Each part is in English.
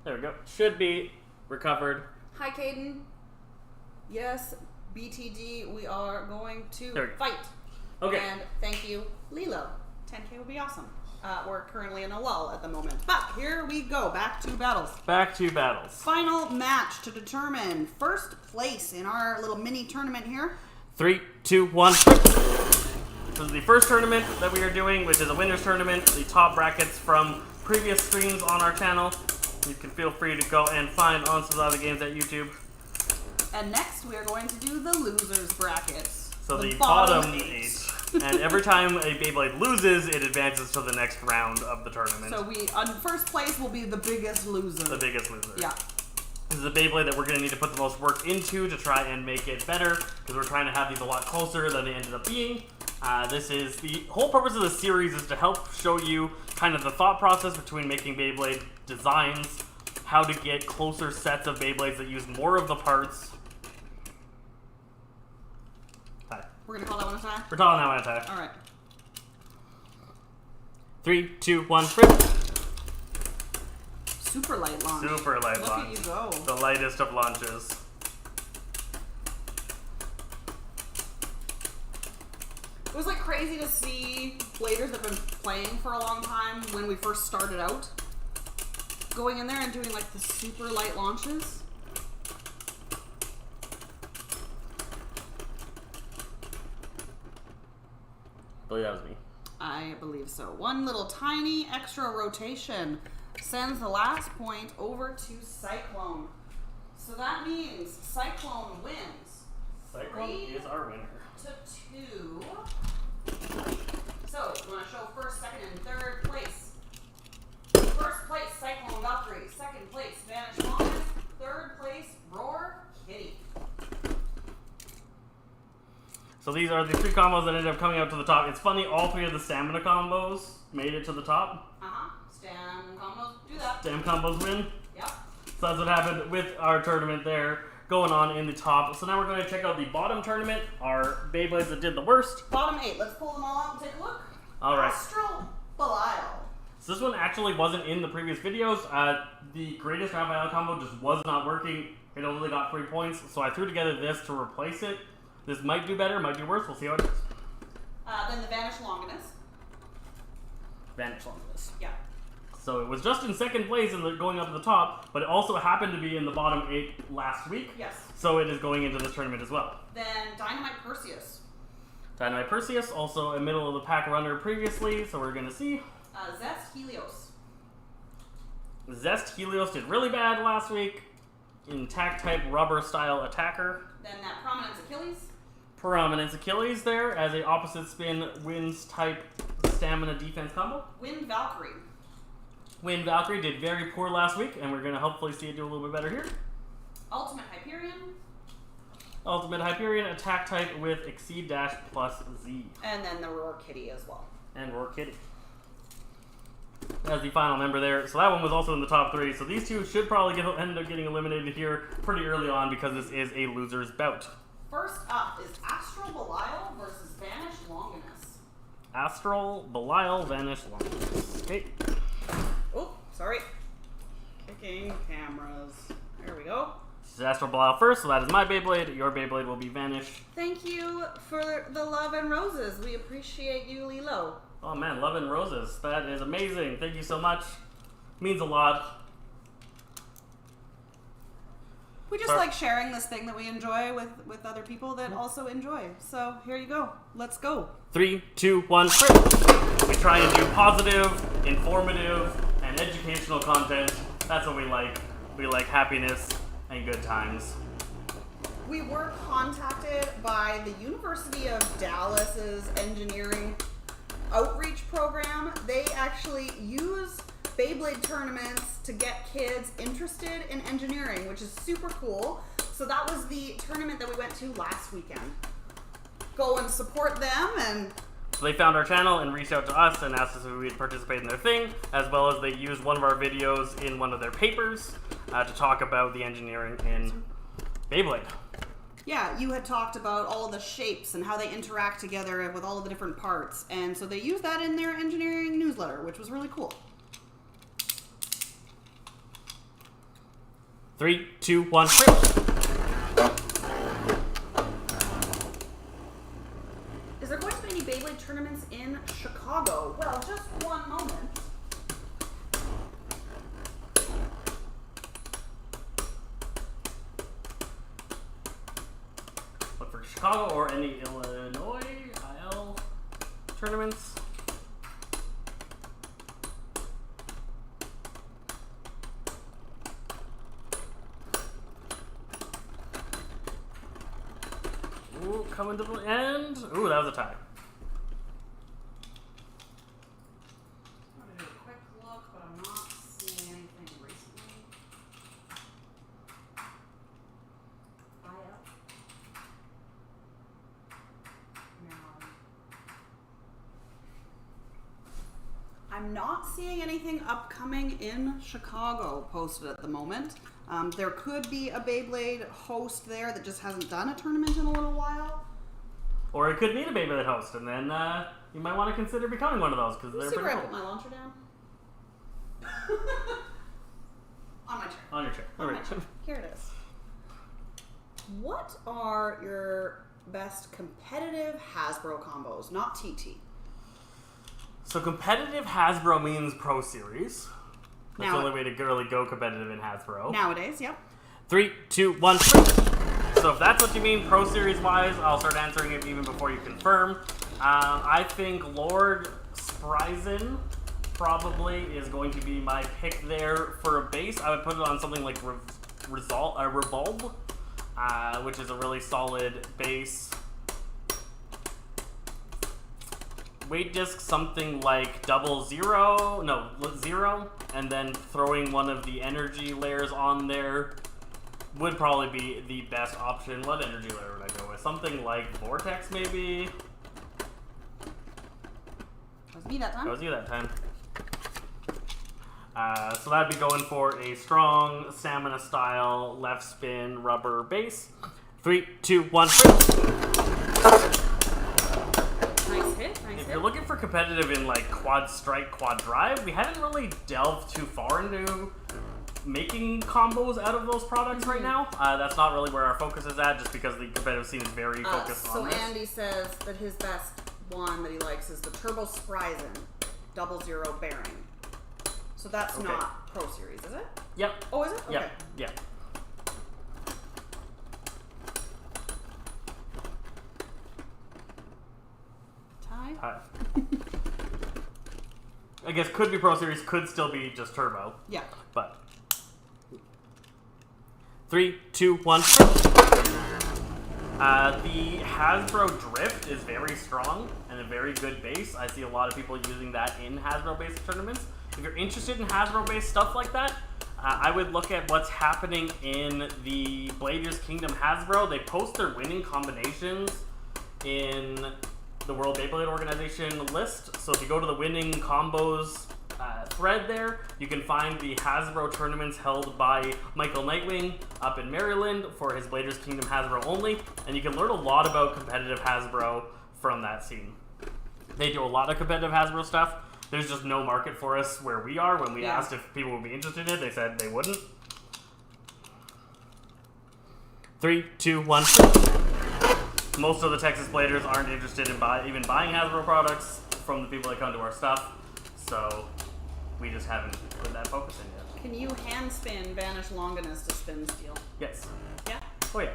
There we go. Should be recovered. Hi, Caden. Yes, BTD, we are going to fight. Okay. And thank you, Lilo. 10K would be awesome. We're currently in a lull at the moment. But here we go. Back to battles. Back to battles. Final match to determine first place in our little mini tournament here. 3, 2, 1. This is the first tournament that we are doing, which is a winner's tournament. The top brackets from previous streams on our channel. You can feel free to go and find on some other games at YouTube. And next we are going to do the losers bracket. So the bottom 8. And every time a Beyblade loses, it advances to the next round of the tournament. So we, on first place, will be the biggest loser. The biggest loser. Yeah. This is a Beyblade that we're going to need to put the most work into to try and make it better, because we're trying to have these a lot closer than they ended up being. This is the whole purpose of the series is to help show you kind of the thought process between making Beyblade designs, how to get closer sets of Beyblades that use more of the parts. We're going to call that one a tie? We're calling that one a tie. Alright. 3, 2, 1, rip. Super light launch. Super light Look launch. at you go. The lightest of launches. It was like crazy to see players that have been playing for a long time when we first started out. Going in there and doing like the super light launches. I believe that was me. I believe so. One little tiny extra rotation sends the last point over to Cyclone. So that means Cyclone wins. Cyclone is our winner. To 2. So, you want to show first, second, and third place. First place, Cyclone Valkyrie. Second place, Vanish Longus. Third place, Roar Kitty. So these are the 3 combos that ended up coming out to the top. It's funny, all 3 of the stamina combos made it to the top. Stam combos do that. Stam combos win. Yep. So that's what happened with our tournament there, going on in the top. So now we're going to check out the bottom tournament, our Beyblades that did the worst. Bottom 8. Let's pull them all out and take a look. Alright. Astral Belial. So this one actually wasn't in the previous videos. The greatest Raphael combo just was not working. It only got 3 points, so I threw together this to replace it. This might do better, might do worse. We'll see how it does. Then the Vanish Longinus. Vanish Longinus. Yeah. So it was just in second place in the going up to the top, but it also happened to be in the bottom 8 last week. Yes. So it is going into this tournament as well. Then Dynamite Perseus. Dynamite Perseus, also a middle of the pack runner previously, so we're going to see. Zest Helios. Zest Helios did really bad last week in tack-type rubber-style attacker. Then that Prominence Achilles. Prominence Achilles there as a opposite spin winds-type stamina defense combo. Wind Valkyrie. Wind Valkyrie did very poor last week, and we're going to hopefully see it do a little bit better here. Ultimate Hyperion. Ultimate Hyperion, attack type with Exceed Dash plus Z. And then the Roar Kitty as well. And Roar Kitty. As the final member there. So that one was also in the top 3. So these two should probably end up getting eliminated here pretty early on because this is a loser's bout. First up is Astral Belial versus Vanish Longinus. Astral Belial, Vanish Longinus. Okay. Oh, sorry. Kicking cameras. There we go. This is Astral Belial first, so that is my Beyblade. Your Beyblade will be Vanish. Thank you for the love and roses. We appreciate you, Lilo. Oh man, love and roses. That is amazing. Thank you so much. Means a lot. We just like sharing this thing that we enjoy with other people that also enjoy. So here you go. Let's go. 3, 2, 1, rip. We try and do positive, informative, and educational content. That's what we like. We like happiness and good times. We were contacted by the University of Dallas's engineering outreach program. They actually use Beyblade tournaments to get kids interested in engineering, which is super cool. So that was the tournament that we went to last weekend. Go and support them. And so they found our channel and reached out to us and asked us if we'd participate in their thing, as well as they used one of our videos in one of their papers to talk about the engineering in Beyblade. Yeah, you had talked about all of the shapes and how they interact together with all of the different parts. And so they used that in their engineering newsletter, which was really cool. 3, 2, 1, flip. Is there going to be any Beyblade tournaments in Chicago? Well, just one moment. Look for Chicago or any Illinois IL tournaments. Ooh, coming to the end. Ooh, that was a tie. I'm going to do a quick look, but I'm not seeing anything recently. No. I'm not seeing anything upcoming in Chicago posted at the moment. There could be a Beyblade host there that just hasn't done a tournament in a little while. Or it could need a Beyblade host, and then you might want to consider becoming one of those because they're pretty I cool. put my launcher down? On my chair. On your chair. On my chair. Here it is. What are your best competitive Hasbro combos? Not TT. So competitive Hasbro means Pro Series. That's the only way to really go competitive in Hasbro. Nowadays, yep. 3, 2, 1, flip. So if that's what you mean, Pro Series wise, I'll start answering it even before you confirm. I think Lord Spryzen probably is going to be my pick there for a base. I would put it on something like Revolve, which is a really solid base. Weight disc, something like Zero, and then throwing one of the energy layers on there would probably be the best option. What energy layer would I go with? Something like Vortex, maybe? That was me that time. That was you that time. So that'd be going for a strong Stamina style left spin rubber base. 3, 2, 1, If you're looking for competitive in like quad strike, quad drive, we haven't really delved too far into making combos out of those products right now. That's not really where our focus is at, just because the competitive scene is very focused on this. So Andy says that his best one that he likes is the Turbo Spryzen 00 bearing. So that's not Pro Series, is it? Yep. Oh, is it? Okay. Yep. Yeah. Tie? I guess could be Pro Series, could still be just Turbo. Yeah. But 3, 2, 1. The Hasbro Drift is very strong and a very good base. I see a lot of people using that in Hasbro-based tournaments. If you're interested in Hasbro-based stuff like that, I would look at what's happening in the Bladers Kingdom Hasbro. They post their winning combinations in the World Beyblade Organization list. So if you go to the winning combos thread there, you can find the Hasbro tournaments held by Michael Nightwing up in Maryland for his Bladers Kingdom Hasbro only, and you can learn a lot about competitive Hasbro from that scene. They do a lot of competitive Hasbro stuff. There's just no market for us where we are. When we asked if people would be interested in it, they said they wouldn't. 3, 2, 1. Most of the Texas Bladers aren't interested in even buying Hasbro products from the people that come to our stuff, so we just haven't put that focus in yet. Can you hand spin Banish Longinus to spin steel? Yes. Yeah? Oh yeah.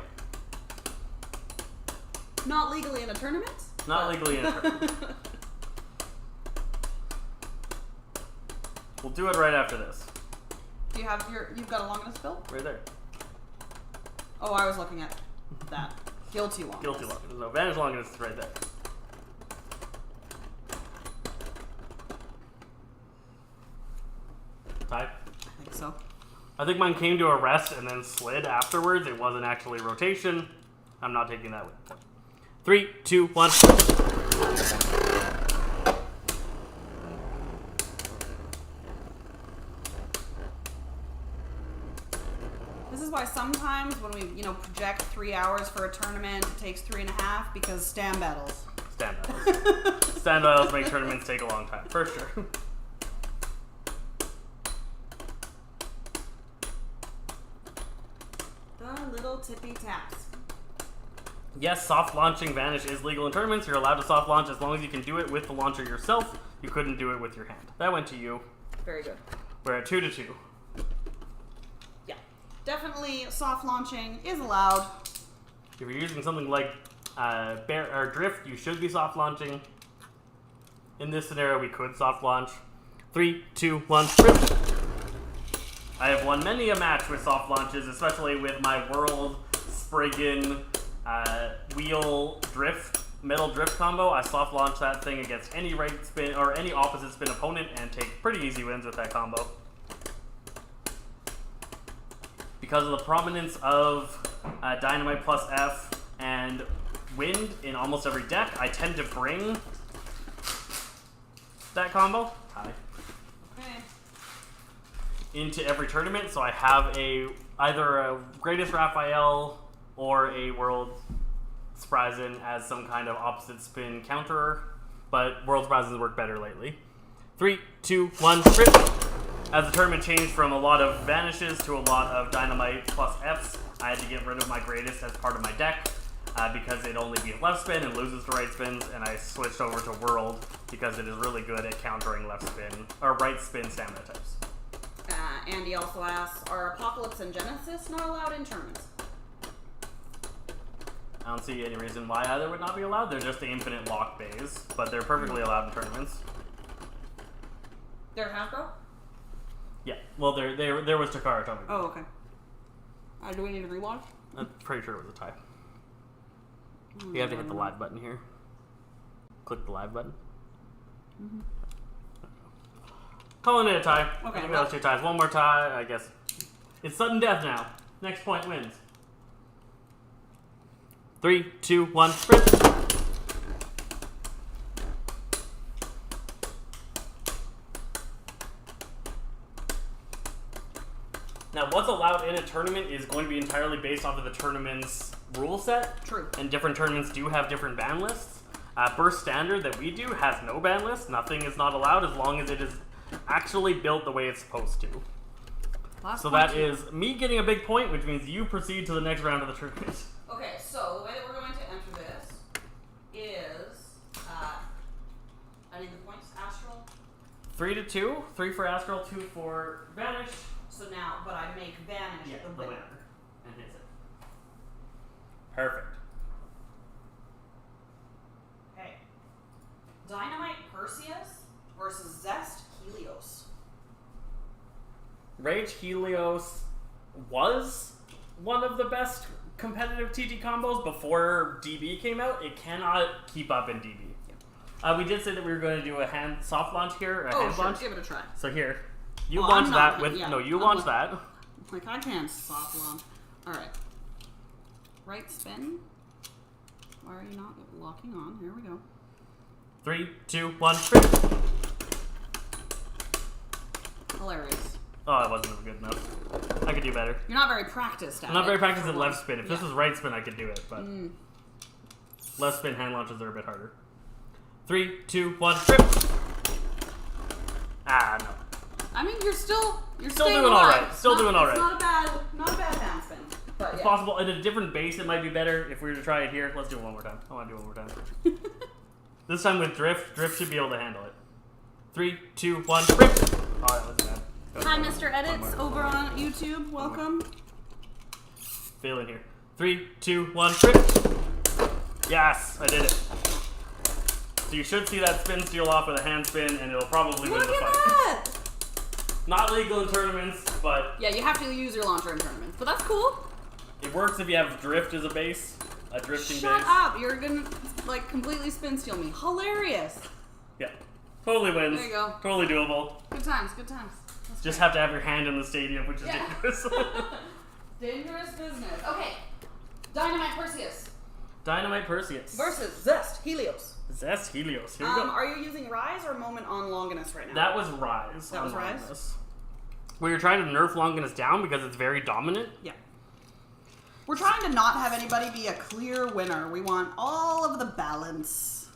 Not legally in a tournament? Not legally in a tournament. We'll do it right after this. Do you have you've got a Longinus built? Right there. Oh, I was looking at that. Guilty Longinus. Guilty Longinus. No, Vanish Longinus is right there. Tied? I think so. I think mine came to a rest and then slid afterwards. It wasn't actually rotation. I'm not taking that with. 3, 2, 1. This is why sometimes when we, project 3 hours for a tournament, it takes 3.5 because stand battles. Stand battles. Stand battles make tournaments take a long time, for sure. tippy taps. Yes, soft launching Vanish is legal in tournaments. You're allowed to soft launch as long as you can do it with the launcher yourself. You couldn't do it with your hand. That went to you. Very good. We're at 2-2. Yeah. Definitely soft launching is allowed. If you're using something like bear or drift, you should be soft launching. In this scenario, we could soft launch. 3, 2, 1, drift. I have won many a match with soft launches, especially with my World Spriggan wheel drift, metal drift combo. I soft launch that thing against any right spin or any opposite spin opponent and take pretty easy wins with that combo. Because of the prominence of Dynamite plus F and Wind in almost every deck, I tend to bring that combo into every tournament. So I have either a Greatest Raphael or a World Sprazen as some kind of opposite spin counterer, but World Sprazens work better lately. 3, 2, 1, rip! As the tournament changed from a lot of Vanishes to a lot of Dynamite plus Fs, I had to get rid of my Greatest as part of my deck because it only beats left spin and loses to right spins, and I switched over to World because it is really good at countering left spin or right spin stamina types. Andy also asks, are Apocalypse and Genesis not allowed in tournaments? I don't see any reason why either would not be allowed. They're just the infinite lock bays, but they're perfectly allowed in tournaments. They're Hasbro? Yeah. Well, there was Takara Tomy. Oh, okay. Do we need to rewatch? I'm pretty sure it was a tie. You have to hit the live button here. Click the live button. Calling it a tie. Okay. I think that was 2 ties. One more tie, I guess. It's sudden death now. Next point wins. 3, 2, 1, sprint. Now, what's allowed in a tournament is going to be entirely based off of the tournament's rule set. True. And different tournaments do have different ban lists. Burst Standard that we do has no ban list. Nothing is not allowed as long as it is actually built the way it's supposed to. So that is me getting a big point, which means you proceed to the next round of the tournament. Okay, so the way that we're going to enter this is, I need the points, Astral. 3-2, 3 for Astral, 2 for Vanish. So now, but I make Vanish the winner. And hits it. Perfect. Okay. Dynamite Perseus versus Zest Helios. Rage Helios was one of the best competitive TT combos before DB came out. It cannot keep up in DB. Yeah. We did say that we were going to do a hand soft launch here, hand launch. Give it a try. So here, you launch that with you launch that. Like I can't soft launch. All right. Right spin. Why are you not locking on? Here we go. 3, 2, 1, sprint. Hilarious. Oh, it wasn't good enough. I could do better. You're not very practiced at it. I'm not very practiced at left spin. If this was right spin, I could do it, but left spin hand launches are a bit harder. 3, 2, 1, trip. Ah, no. I mean, you're still doing all right. Still doing all right. It's not a bad hand spin. But it's possible. At a different base, it might be better if we were to try it here. Let's do it one more time. I want to do it one more time. This time with drift. Drift should be able to handle it. 3, 2, 1, trip. Oh, that was bad. Hi, Mr. Edits over on YouTube. Welcome. Failing here. 3, 2, 1, trip. Yes, I did it. So you should see that spin steal off with a hand spin, and it'll probably win the fight. Look at that! Not legal in tournaments, but yeah, you have to use your launcher in tournaments, but that's cool. It works if you have drift as a base, a drifting base. Shut up! You're gonna like completely spin steal me. Hilarious. Yeah, totally wins. There you go. Totally doable. Good times. Good times. That's Just great. have to have your hand in the stadium, which is dangerous. Dangerous business. Okay. Dynamite Perseus. Dynamite Perseus versus Zest Helios. Zest Helios. Here we go. Are you using Rise or Moment on Longinus right now? That was Rise. That was Rise? Longinus. We were trying to nerf Longinus down because it's very dominant. Yeah. We're trying to not have anybody be a clear winner. We want all of the balance.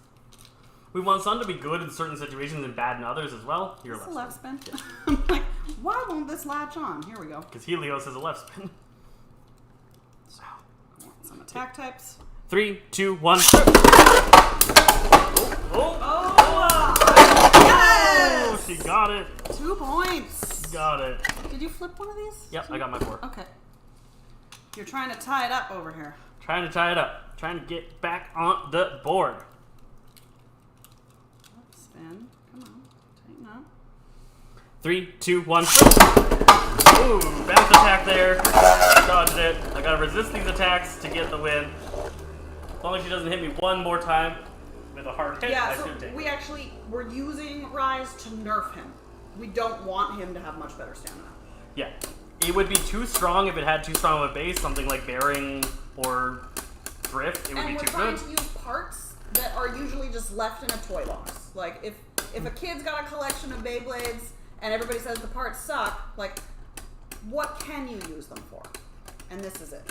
We want Sun to be good in certain situations and bad in others as well. You're left spin. Yeah. I'm like, why won't this latch on? Here we go. Because Helios is a left spin. So, Attack types. 3, 2, 1. Yes! She got it. 2 points. Got it. Did you flip one of these? Yep, I got my 4. Okay. You're trying to tie it up over here. Trying to tie it up. Trying to get back on the board. Spin. Come on. Tighten up. 3, 2, 1. Ooh, bounce attack there. Dodged it. I gotta resist these attacks to get the win. As long as she doesn't hit me one more time with a hard hit, Yeah, I so should take we it. actually, we're using Rise to nerf him. We don't want him to have much better stamina. Yeah. It would be too strong if it had too strong of a base, something like bearing or drift. It would And be we're too trying good. to use parts that are usually just left in a toy box. Like, if a kid's got a collection of Beyblades and everybody says the parts suck, like, what can you use them for? And this is it.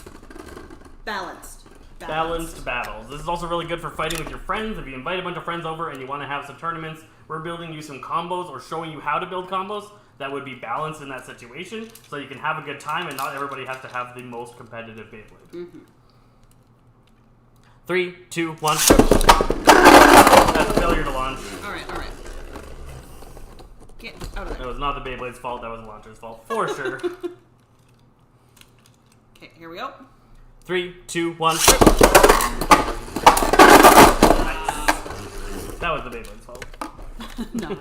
Balanced Battles. This is also really good for fighting with your friends. If you invite a bunch of friends over and you want to have some tournaments, we're building you some combos or showing you how to build combos that would be balanced in that situation, so you can have a good time and not everybody has to have the most competitive Beyblade. Mm-hmm. 3, 2, 1. That's a failure to launch. Alright. Get out of It there. was not the Beyblade's fault, that was the launcher's fault, for sure. Okay, here we go. 3, 2, 1. Nice. That was the Beyblade's fault. No.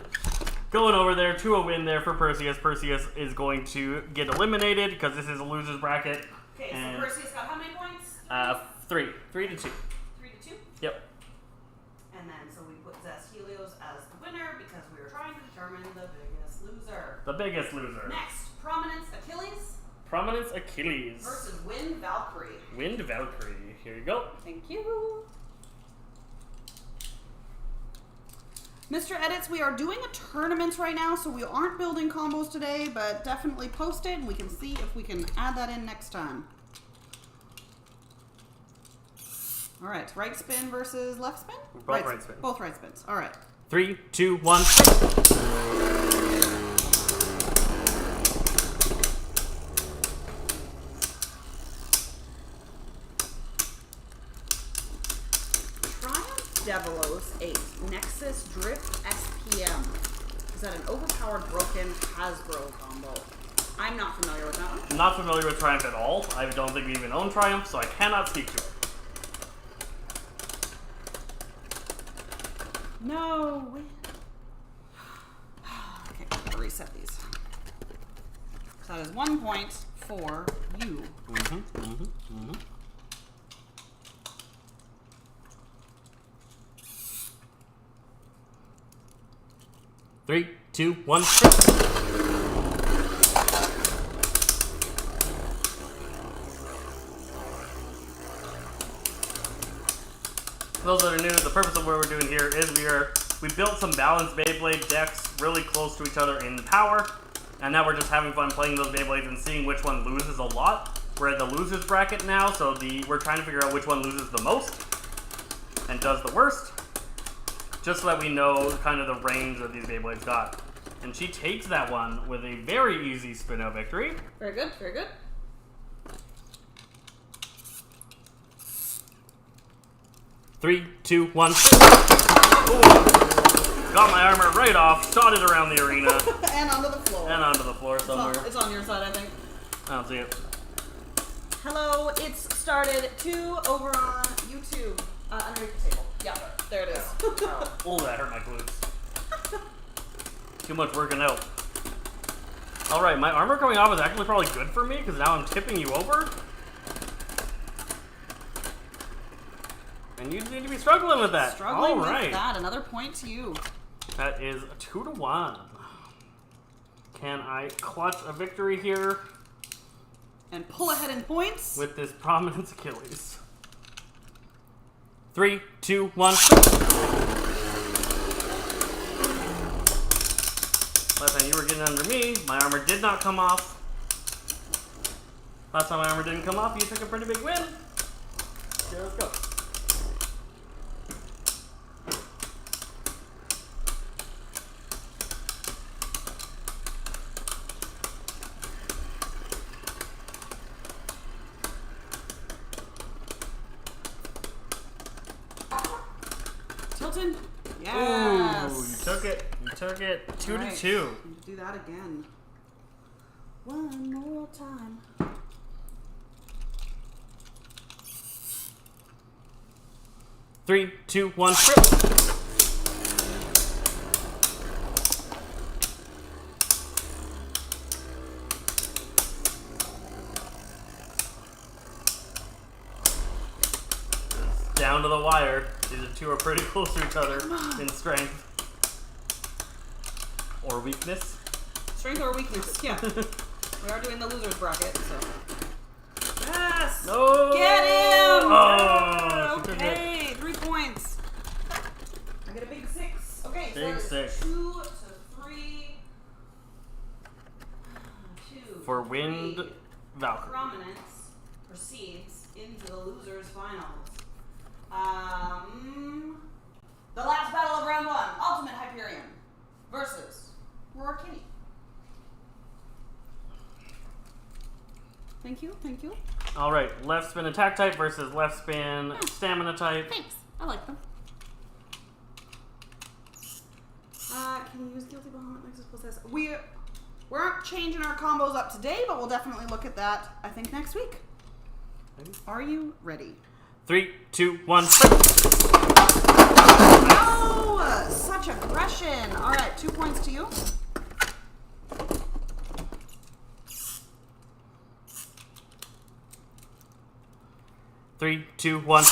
Going over there to a win there for Perseus. Perseus is going to get eliminated because this is a loser's bracket. Okay, And, so Perseus got how many points? 3. 3 to 2. 3 to 2? Yep. And then, so we put Zest Helios as the winner because we were trying to determine the biggest loser. The biggest loser. Next, Prominence Achilles Prominence Achilles. versus Wind Valkyrie. Wind Valkyrie. Here you go. Thank you. Mr. Edits, we are doing a tournament right now, so we aren't building combos today, but definitely post it and we can see if we can add that in next time. Alright, right spin versus left spin? Both right spin. Both right spins. Alright. 3, 2, 1. Devilos 8 Nexus Drift SPM. Is that an overpowered broken Hasbro combo? I'm not familiar with that one. Not familiar with Triumph at all. I don't think we even own Triumph, so I cannot speak to it. No. Okay, gotta reset these. So that is 1 point for you. Mm-hmm. 3, 2, 1. For those that are new, the purpose of what we're doing here is we built some balanced Beyblade decks really close to each other in power, and now we're just having fun playing those Beyblades and seeing which one loses a lot. We're at the losers bracket now, so we're trying to figure out which one loses the most and does the worst, just so that we know kind of the range that these Beyblades got. And she takes that one with a very easy spin-out victory. Very good, very good. 3, 2, 1. Ooh. Got my armor right off, shot it around the arena. And onto the floor. And onto the floor somewhere. It's on your side, I think. I don't see it. Hello, it's started 2 over on YouTube. Underneath the table. Yeah, there it is. Oh, that hurt my glutes. Too much working out. Alright, my armor coming off is actually probably good for me, because now I'm tipping you over. And you need to be struggling with that. Struggling All right. with that. Another point to you. That is 2 to 1. Can I clutch a victory here And pull ahead in points. with this Prominence Achilles? 3, 2, 1. Last time you were getting under me, my armor did not come off. Last time my armor didn't come off, you took a pretty big win. Okay, let's go. Circuit 2 Alright, to 2. need to do that again. One more time. Three, two, one, flip. Down to the wire. These two are pretty close to each other in strength. Or weakness. Strength or weakness, yeah. We are doing the loser's bracket, so. Yes! No! Get him! Oh, she took it. Okay, 3 points. I get a big 6. Okay, Big so 6. 2 to 3. 2 For Wind three. Valkyrie. Prominence proceeds into the loser's finals. The last battle of round 1, Ultimate Hyperion versus Rorkini. Thank you, thank you. Alright, left spin attack type versus left spin stamina type. Thanks, I like them. Can you use Guilty Bahamut Nexus plus this? We aren't changing our combos up today, but we'll definitely look at that, I think, next week. Are you ready? 3, 2, 1. No! Such aggression. All right, 2 points to you. Three, two, one. Right.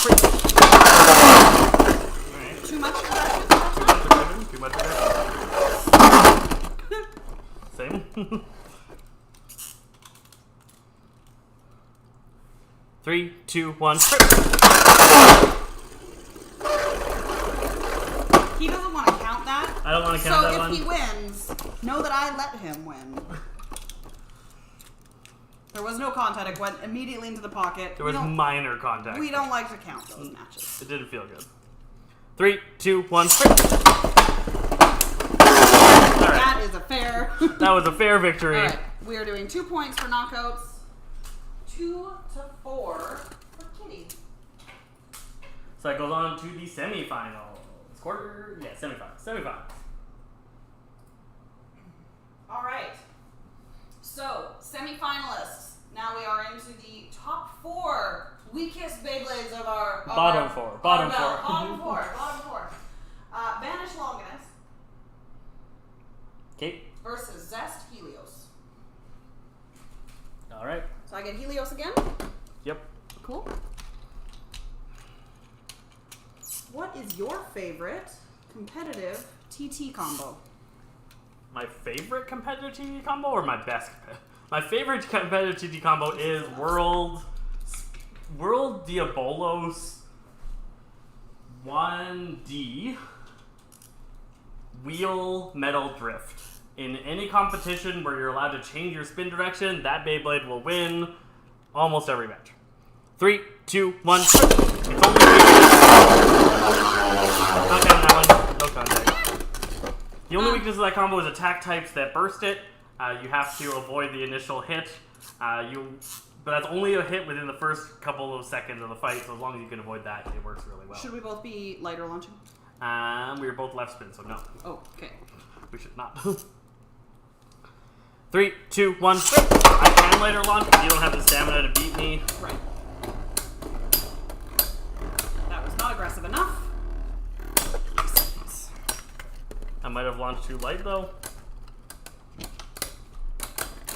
Too much aggression? Too much aggression. Same. 3, 2, 1. He doesn't want to count that. I don't want to count that So one. if he wins, know that I let him win. There was no contact. It went immediately into the pocket. There was minor contact. We don't like to count those matches. It didn't feel good. 3, 2, 1. That is a fair. That was a fair victory. All right, we are doing 2 points for knockouts. 2 to 4 for Kitty. So that goes on to the semifinals. Quarter? Yeah, semifinals. Semifinals. All right. So, semifinalists. Now we are into the top 4 weakest Beyblades of our... Bottom 4. Bottom 4. Bottom 4. Bottom 4. Vanish Longinus Okay. versus Zest Helios. Alright. So I get Helios again? Yep. Cool. What is your favorite competitive TT combo? My favorite competitive TT combo or my best? My favorite competitive TT combo is World Diabolos 1D Wheel Metal Drift. In any competition where you're allowed to change your spin direction, that Beyblade will win almost every match. 3, 2, 1. It's only not counting that one. No contact. The only weakness of that combo is attack types that burst it. You have to avoid the initial hit. But that's only a hit within the first couple of seconds of the fight, so as long as you can avoid that, it works really well. Should we both be lighter launching? We were both left spin, so no. Oh, okay. We should not. 3, 2, 1. I can later launch, but you don't have the stamina to beat me. Right. That was not aggressive enough. I might have launched too light, though.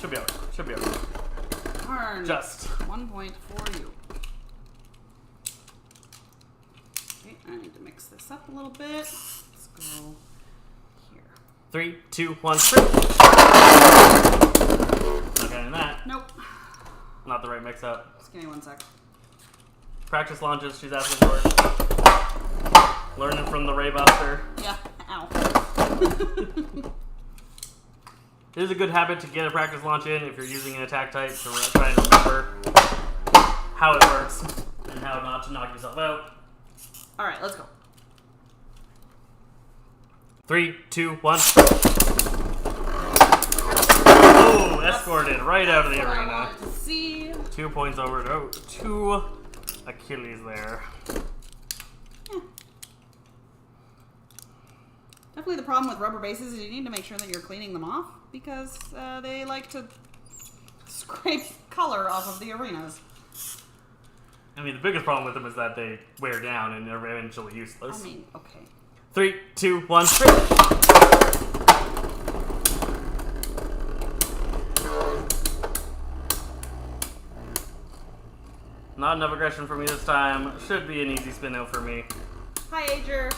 Should be alright. Should be alright. Turn. Just. 1 point for you. Okay, I need to mix this up a little bit. Let's go here. 3, 2, 1. Not getting that. Nope. Not the right mix-up. Just give me 1 sec. Practice launches. She's asking for it. Learning from the Ray Buster. Yeah. Ow. It is a good habit to get a practice launch in if you're using an attack type to try and remember how it works and how not to knock yourself out. All right, let's go. 3, 2, 1. Oh, escorted right out of the That's what I arena. wanted to see. 2 points over to Achilles there. Definitely the problem with rubber bases is you need to make sure that you're cleaning them off because they like to scrape color off of the arenas. I mean, the biggest problem with them is that they wear down and are eventually useless. I mean, okay. 3, 2, 1, strip! Not enough aggression for me this time. Should be an easy spin out for me. Hi, Ager.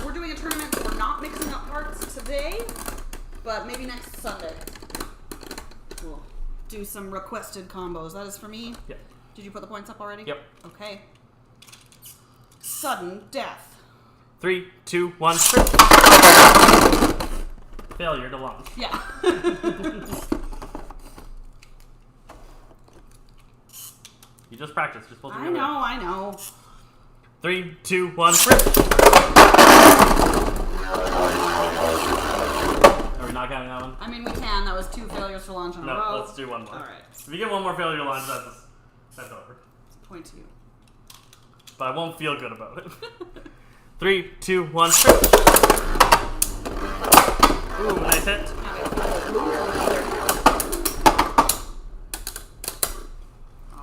We're doing a tournament, so we're not mixing up parts today, but maybe next Sunday. We'll do some requested combos. That is for me. Yep. Did you put the points up already? Yep. Okay. Sudden death. 3, 2, 1, strip! Failure to launch. Yeah. You just practiced. You're supposed to be I know. 3, 2, 1, strip! Are we not counting that one? I mean, we can. That was 2 failures to launch in a row. No, let's do one more. All right. If you get one more failure to launch, that's over. Point to you. But I won't feel good about it. 3, 2, 1, strip! Ooh, nice hit.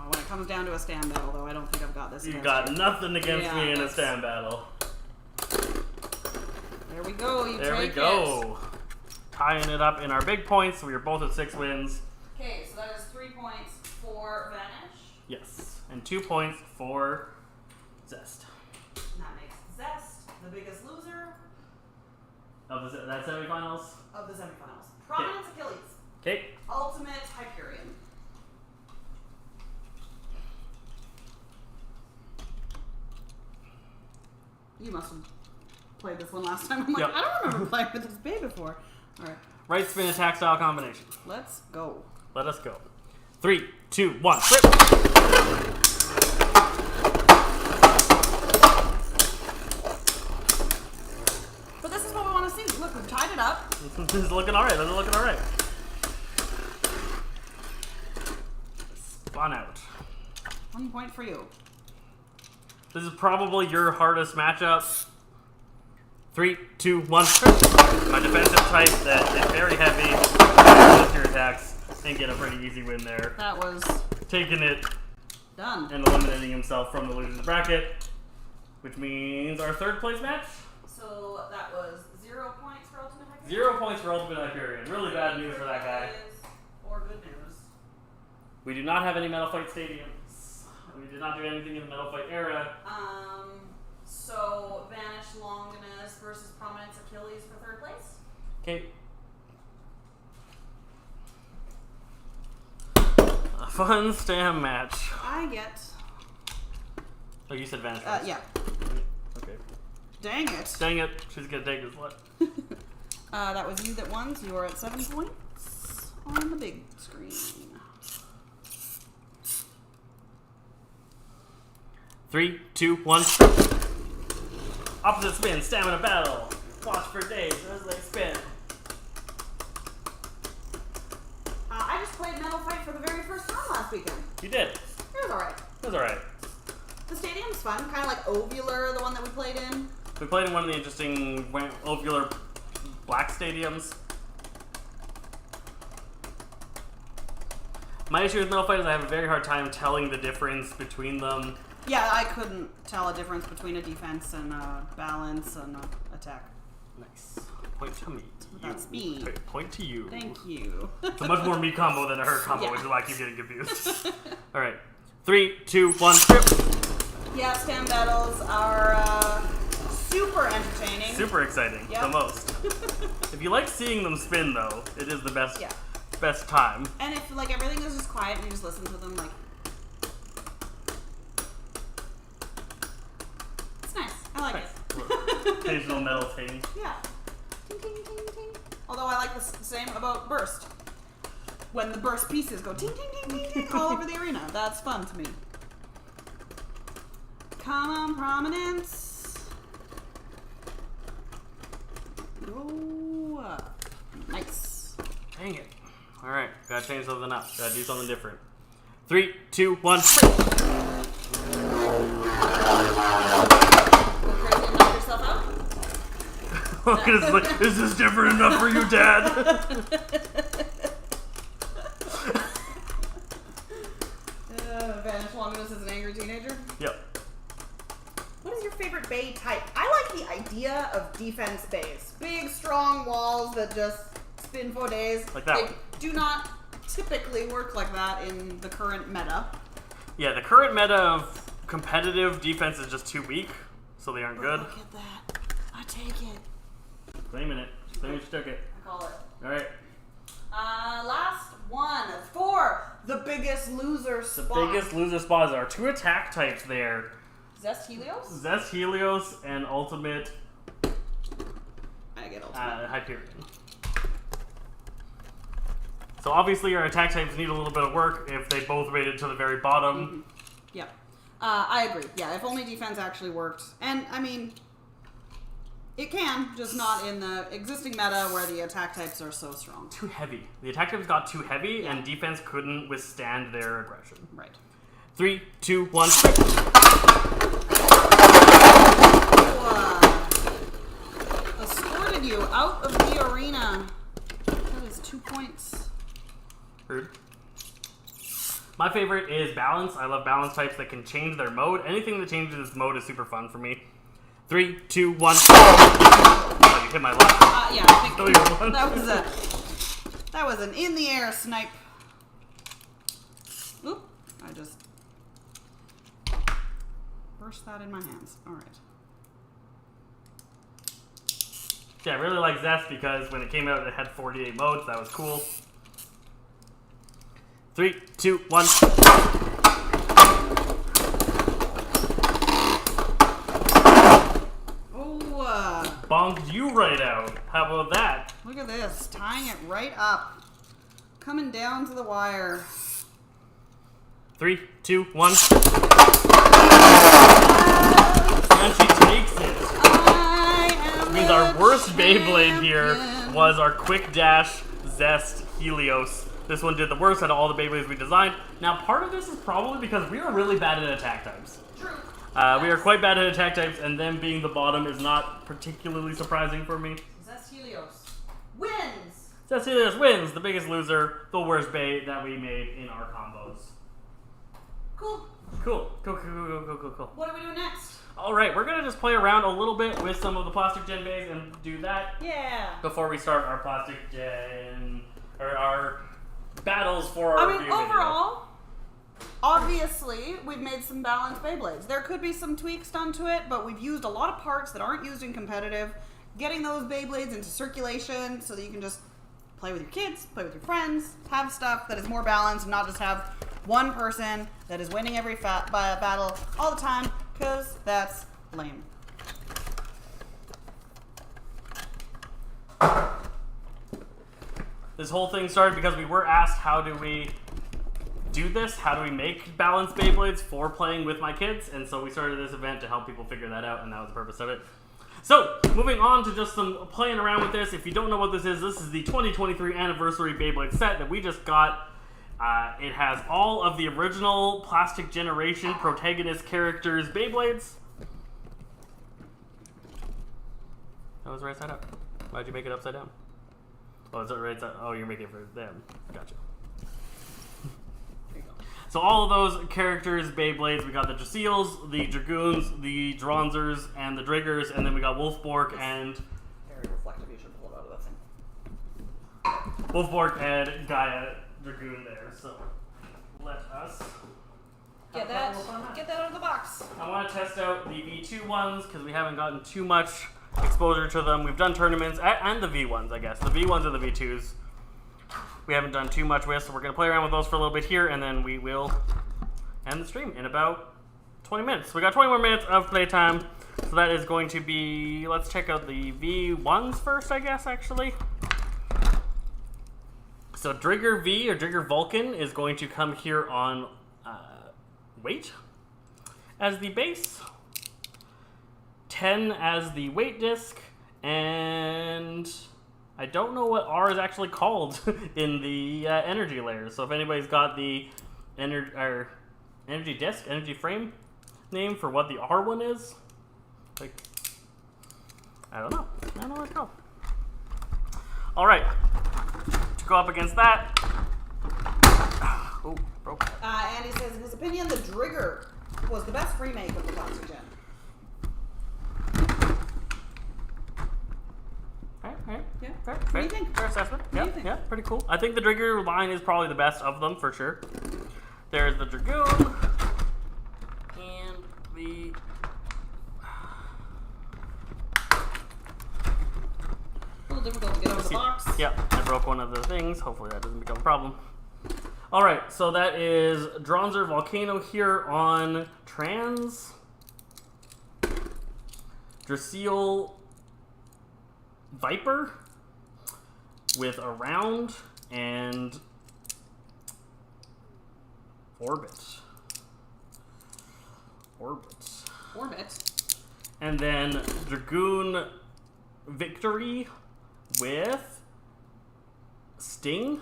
When it comes down to a stand battle, though, I don't think I've got this. You got nothing against me in a that's- stand battle. There we go. You There we take go. Tying it up in our big points. We are both at 6 wins. Okay, so that is 3 points for Vanish. Yes. And 2 points for Zest. And that makes Zest the biggest loser Of that semifinals? of the semifinals. Prominence Achilles. Okay. Ultimate Hyperion. You must have played this one last time. I'm like, Yep. I don't remember playing with this bay before. Alright, Right spin attack style combination. let's go. Let us go. 3, 2, 1, strip! But this is what we want to see. Look, we've tied it up. This is looking alright. This is looking alright. Spun out. 1 point for you. This is probably your hardest matchup. 3, 2, 1, strip! My defensive type that is very heavy. With your attacks and get a pretty easy win there. That was Taking it done. and eliminating himself from the loser's bracket, which means our 3rd place match. So that was 0 points for Ultimate Hyperion. 0 points for Ultimate Hyperion. Really bad news for that guy. Or good news. We do not have any Metal Fight stadiums. We did not do anything in the Metal Fight era. So Vanish Longinus versus Prominence Achilles for 3rd place. Okay. A fun stam match. I get. Oh, you said Vanish first. Yeah. Okay. Dang it. Dang it. She's gonna take this one. That was you that won, so you are at 7 points on the big screen. 3, 2, 1. Opposite spin, stamina battle. Watch for days as they spin. I just played Metal Fight for the very first time last weekend. You did. It was alright. It was alright. The stadium's fun, kind of like Ovular, the one that we played in. We played in one of the interesting ovular black stadiums. My issue with Metal Fight is I have a very hard time telling the difference between them. Yeah, I couldn't tell a difference between a defense and a balance and a attack. Nice. Point to me. That's me. Point to you. Thank you. It's a much more me combo than a her combo, Yeah. which is why I keep getting confused. Alright. 3, 2, 1, strip! Yeah, stand battles are super entertaining. Super exciting. Yep. The most. If you like seeing them spin, though, it is the best Yeah. best time. And if like everything is just quiet and you just listen to them, like it's nice. I like it. Occasional metal ting. Yeah. Ting, ting, ting, ting. Although I like the same about burst. When the burst pieces go ting ting ting ting ting all over the arena. That's fun to me. Come on, Prominence. Go up. Nice. Dang it. Alright, gotta change something up. Gotta do something different. 3, 2, 1, strip! Go crazy and knock yourself out. Because it's like, is this different enough for you, Dad? Vanish Longinus is an angry teenager? Yep. What is your favorite bay type? I like the idea of defense bays. Big, strong walls that just spin for days. Like that they one. do not typically work like that in the current meta. Yeah, the current meta of competitive defense is just too weak, so they aren't good. Look at that. I take it. Claiming it. Claiming you took it. I call it. Alright. Last one for the biggest loser The spot. biggest loser spots are 2 attack types there. Zest Helios? Zest Helios and Ultimate I get ultimate. Hyperion. So obviously our attack types need a little bit of work if they both made it to the very bottom. Yeah. I agree. Yeah, if only defense actually worked. And, I mean, it can, just not in the existing meta where the attack types are so strong. Too heavy. The attack types got too heavy and defense couldn't withstand their aggression. Right. 3, 2, 1. Escorted you out of the arena. That is 2 points. Rude. My favorite is balance. I love balance types that can change their mode. Anything that changes its mode is super fun for me. 3, 2, 1. Oh, you hit my luck. Yeah, I think Still your one. that was an in the air snipe. Oop! I just burst that in my hands. All right. Yeah, I really like Zest because when it came out, it had 48 modes. That was cool. 3, 2, 1. Oh, Bonked you right out. How about that? look at this. Tying it right up. Coming down to the wire. 3, 2, 1. And she takes it. Which means our worst Beyblade here was our Quick Dash Zest Helios. This one did the worst out of all the Beyblades we designed. Now, part of this is probably because we are really bad at attack types. True. We are quite bad at attack types, and them being the bottom is not particularly surprising for me. Zest Helios wins. Zest Helios wins, the biggest loser, the worst Bay that we made in our combos. Cool. Cool. Cool. What are we doing next? Alright, we're going to just play around a little bit with some of the plastic gen bays and do that Yeah. before we start our plastic gen, or our battles for our I mean, review video. overall, obviously, we've made some balanced Beyblades. There could be some tweaks done to it, but we've used a lot of parts that aren't used in competitive, getting those Beyblades into circulation so that you can just play with your kids, play with your friends, have stuff that is more balanced, and not just have one person that is winning every battle all the time, because that's lame. This whole thing started because we were asked how do we do this? How do we make balanced Beyblades for playing with my kids? And so we started this event to help people figure that out, and that was the purpose of it. So, moving on to just some playing around with this. If you don't know what this is the 2023 anniversary Beyblade set that we just got. It has all of the original Plastic Generation protagonist characters Beyblades. That was right side up. Why'd you make it upside down? Oh, is it right side? Oh, you're making it for them. Gotcha. So all of those characters, Beyblades, we got the Draseels, the Dragoons, the Dronzers, and the Driggers, and then we got Wolfbork and... Very reflective, you should pull it out of that thing. Wolfbork and Gaia Dragoon there, so let us... Get that out of the box. I want to test out the V2 ones, because we haven't gotten too much exposure to them. We've done tournaments, and the V1s, I guess. The V1s and the V2s. We haven't done too much with, so we're going to play around with those for a little bit here, and then we will end the stream in about 20 minutes. We got 20 more minutes of playtime, so that is going to be, let's check out the V1s first, I guess, actually. So Drigger V, or Drigger Vulcan, is going to come here on weight as the base, 10 as the weight disc, and... I don't know what R is actually called in the energy layers. So if anybody's got the energy disc, energy frame name for what the R one is, like, I don't know. I don't know where to go. All right. To go up against that. Oh, broke. Andy says, in his opinion, the Drigger was the best remake of the Plastic Gen. Right. Yeah. Fair, What do you think? Fair assessment. What do Yeah, you think? yeah, pretty cool. I think the Drigger line is probably the best of them for sure. There's the Dragoon and the A little difficult to get out of the box. Yeah, I broke one of the things. Hopefully that doesn't become a problem. All right, so that is Dronzer Volcano here on Trans Draciel Viper with a round and orbit. And then Dragoon Victory with Sting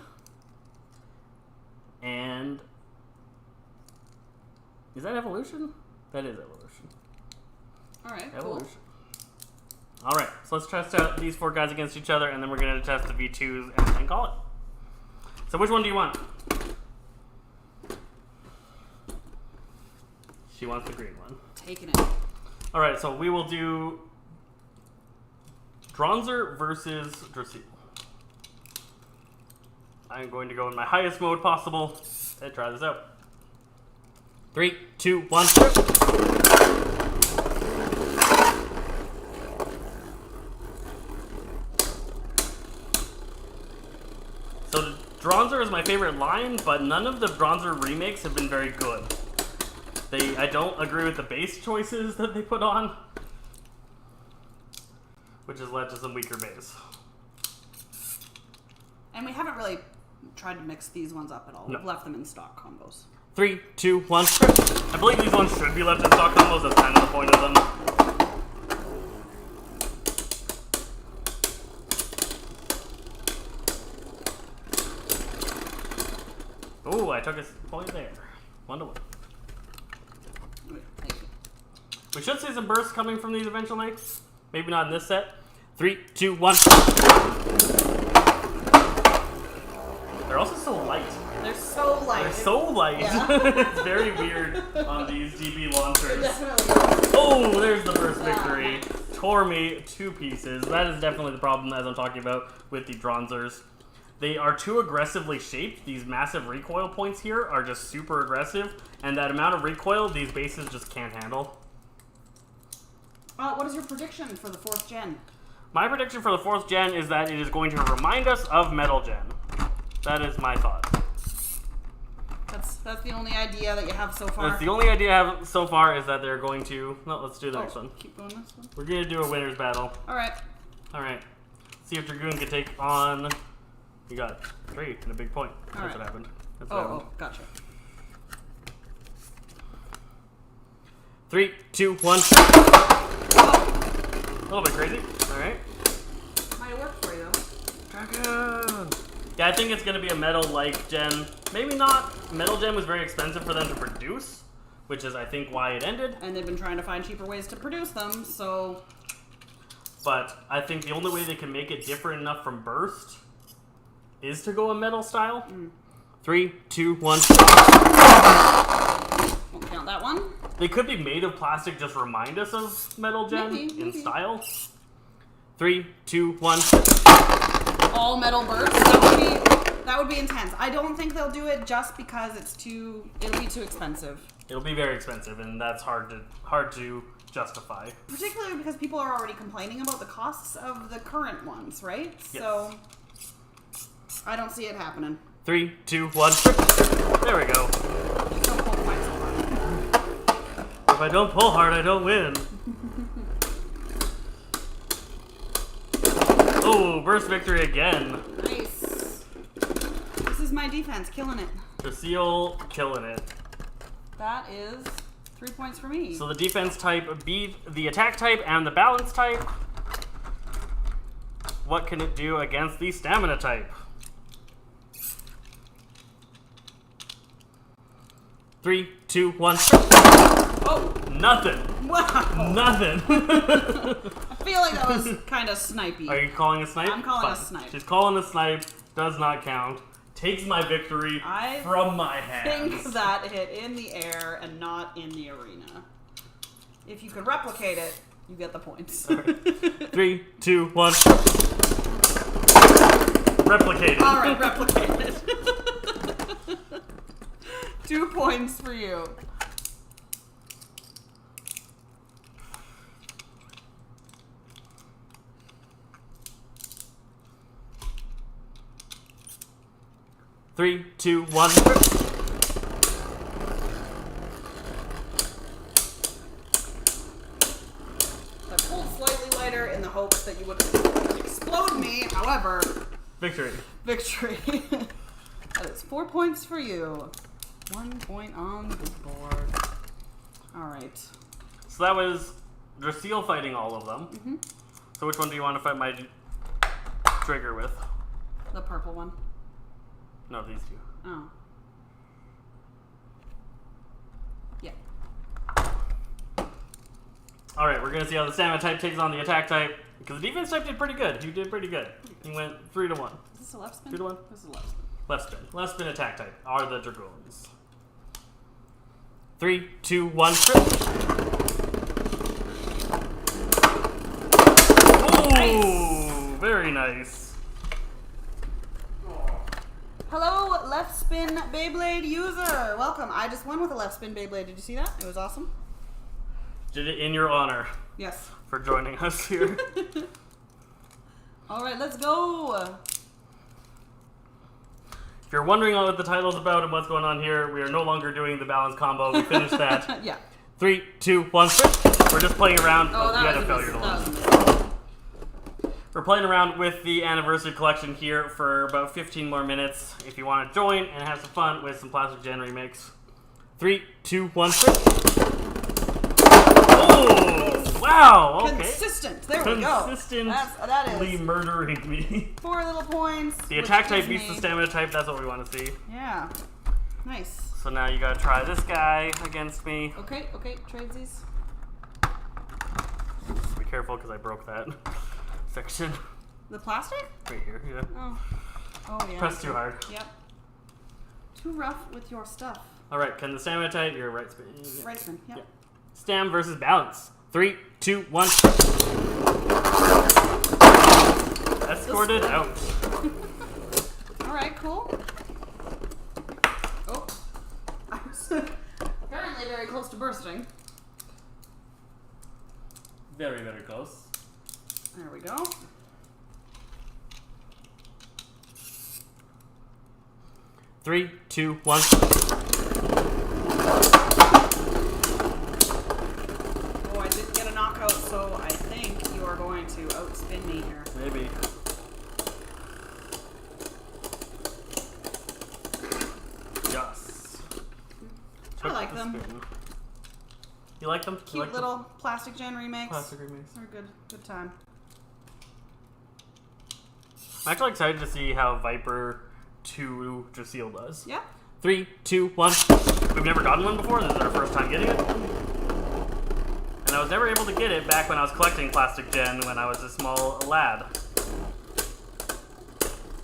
and is that Evolution? That is Evolution. All right, Evolution. cool. All right, so let's test out these 4 guys against each other, and then we're going to test the V2s and call it. So which one do you want? She wants the green one. Taking it. All right, so we will do Dronzer versus Draciel. I'm going to go in my highest mode possible and try this out. 3, 2, 1, shoot! So Dronzer is my favorite line, but none of the Dronzer remakes have been very good. I don't agree with the base choices that they put on, which has led to some weaker base. And we haven't really tried to mix these ones up at all. No. We've left them in stock combos. 3, 2, 1. I believe these ones should be left in stock combos. That's kind of the point of them. Oh, I took a point there. 1 to 1. Thank you. We should see some bursts coming from these eventually. Maybe not in this set. 3, 2, 1. They're also so light. They're so light. They're so light. Yeah. It's very weird on these DB launchers. Definitely. Oh, there's the first victory. Tore me to pieces. That is definitely the problem, as I'm talking about, with the Dronzers. They are too aggressively shaped. These massive recoil points here are just super aggressive, and that amount of recoil these bases just can't handle. What is your prediction for the 4th gen? My prediction for the 4th gen is that it is going to remind us of Metal Gen. That is my thought. That's the only idea that you have so far. That's the only idea I have so far is that they're going to... No, let's do the next one. Keep going this one. We're going to do a winner's battle. Alright. Alright. See if Dragoon can take on... You got 3 and a big point. That's Alright. what happened. That's what happened. Oh, gotcha. 3, 2, 1. Oh, A little bit crazy. Alright. might have worked for you, though. Dragoon! Yeah, I think it's going to be a metal-like gen. Maybe not. Metal gen was very expensive for them to produce, which is, I think, why it ended. And they've been trying to find cheaper ways to produce them, so... But I think the only way they can make it different enough from Burst is to go a metal style. 3, 2, 1. Won't count that one. They could be made of plastic, just remind us of Metal Gen in style. 3, 2, 1. All metal bursts. That would be intense. I don't think they'll do it just because it'll be too expensive. It'll be very expensive, and that's hard to justify. Particularly because people are already complaining about the costs of the current ones, right? Yes. So I don't see it happening. 3, 2, 1. There we go. Don't pull quite so hard. If I don't pull hard, I don't win. Oh, burst victory again. Nice. This is my defense, killing it. Draciel killing it. That is 3 points for me. So the defense type beat the attack type and the balance type. What can it do against the stamina type? 3, 2, 2, 1. Oh! Nothing. Wow! Nothing. I feel like that was kind of snipey. Are you calling a snipe? I'm calling Fine. a snipe. She's calling a snipe. Does not count. Takes my victory from my hands. I think that hit in the air and not in the arena. If you could replicate it, you get the points. Right. 3, 2, 1. Replicated. All right, replicated. 2 points for you. Three, 2, 1. I pulled slightly lighter in the hopes that you would explode me. However, Victory. victory. That is 4 points for you. 1 point on the board. All right. So that was Drasil fighting all of them. Mm-hmm. So which one do you want to fight my trigger with? The purple one. No, these two. Oh. Yeah. Alright, we're going to see how the stamina type takes on the attack type. Because the defense type did pretty good. He did pretty good. He went 3 to 1. Is this a left spin? 2 to 1? This is a left spin. Left spin. Left spin attack type are the Dragoons. 3, 2, 1. Ooh, Nice. Very nice. Hello, left spin Beyblade user. Welcome. I just won with a left spin Beyblade. Did you see that? It was awesome. Did it in your honor Yes. for joining us here. All right, let's go. If you're wondering what the title's about and what's going on here, we are no longer doing the balance combo. We finished that. Yeah. 3, 2, 1. We're just playing around. Oh, you had that a failure to was launch. We're playing around with the anniversary collection here for about 15 more minutes. If you want to join and have some fun with some Plastic Gen remakes. 3, 2, 1. Oh! Wow! Okay. Consistent. There we go. Consistently That is murdering me. 4 little points. The which attack type gives beats the me- stamina type. That's what we want to see. Yeah. Nice. So now you gotta try this guy against me. Okay, tradesies. Be careful because I broke that section The plastic? right here. Yeah. Oh. Oh, yeah. Press too hard. Yep. Too rough with your stuff. All right. Can the stamina type? You're right spin. Yeah. Right spin, yep. Yeah. Stam versus balance. 3, 2, 1. Escorted out. Alright, cool. Oh. I was apparently very close to bursting. Very, very close. There we go. Three, 2, 1. Oh, I didn't get a knockout, so I think you are going to outspin me here. Maybe. Yes. I like the them. spin. You like them? You Cute like them? little Plastic Gen remakes. Plastic remakes. They're a good time. I'm actually excited to see how Viper 2 Drasil does. Yeah. 3, 2, 1. We've never gotten one before. This is our first time getting it. And I was never able to get it back when I was collecting Plastic Gen when I was a small lad.